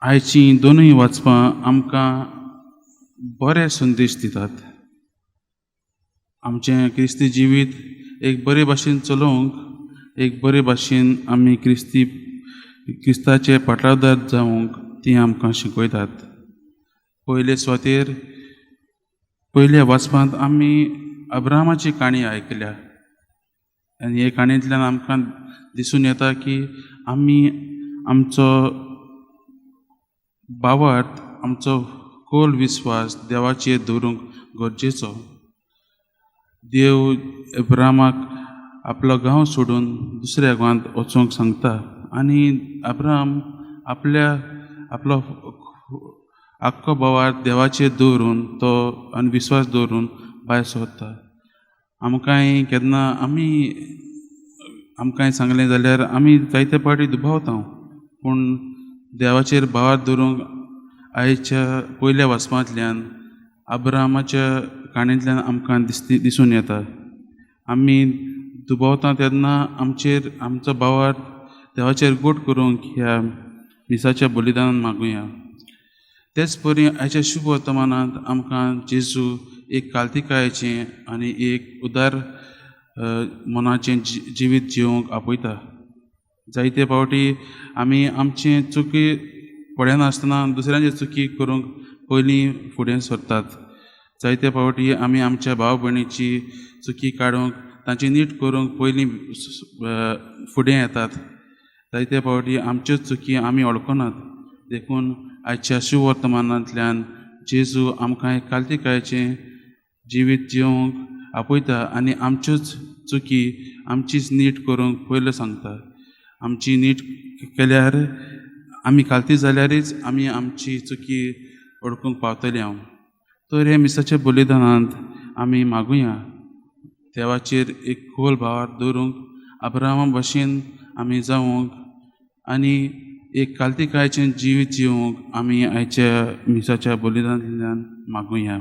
आयचीं दोनूय वाचपां आमकां बरे संदेश दितात. आमचें क्रिस्ती जिवीत एक बरे भाशेन चलोवंक, एक बरे भाशेन आमी क्रिस्ताचे पाटरावदार जावंक ती आमकां शिकयतात. पयले सुवातेर पयल्या वाचपांत आमी अब्रामाची काणी आयकल्या आनी हे काणयेंतल्यान आमकां दिसून येता की आमी आमचो भावार्थ, आमचो खोल विस्वास देवाचेर दवरूंक गरजेचो. देव अब्रामाक आपलो गांव सोडून दुसऱ्या गांवांत वचूंक सांगता आनी अब्राम आपलो आख्खो भावार्थ देवाचेर दवरून तो आनी विस्वास दवरून भायर सरता. आमकांय सांगलें जाल्यार आमी जायते पावटी दुबावता, पूण देवाचेर भावार्थ दवरूंक आयच्या पयल्या वाचपांतल्यान अब्रामाच्या काणयेंतल्यान आमकां दिसून येता. आमी दुबावता तेन्ना आमचो भावार्थ देवाचेर गोट करूंक ह्या मिसाच्या बलिदानान मागुया. तेच परी आयच्या शुभ वर्तमानांत आमकां जेजू एक काल्तिकायेचें आनी एक उदार मनाचें जिवीत जिवंक आपयता. जायते फावटी आमी आमचे चुकी पडनासतना दुसऱ्यांचे चुकी करूंक पयलीं फुडें सरतात. जायते फावटी आमी आमच्या भाव भयणीची चुकी काडूंक तांची नीट करूंक पयलीं फुडें येतात. जायते फावटी आमच्यो चुकी आमी वळखनात. देखून आयच्या शुभ वर्तमानांतल्यान जेजू आमकां एक काल्तिकायेचें जिवीत जिवंक आपयता आनी आमच्योच चुकी आमचीच नीट करूंक पयलीं सांगता. आमची नीट केल्यार आमी काल्ती जाल्यारच आमी आमची चुकी वळखूंक पावतली हांव. तर हे मिसाच्या बलिदानांत आमी मागुया देवाचेर एक खोल भावार्थ दवरूंक, अब्रामा भाशेन आमी जावंक आनी एक काल्तिकायेचें जिवीत जिवंक आमी आयच्या मिसाच्या बलिदानांतल्यान मागुया.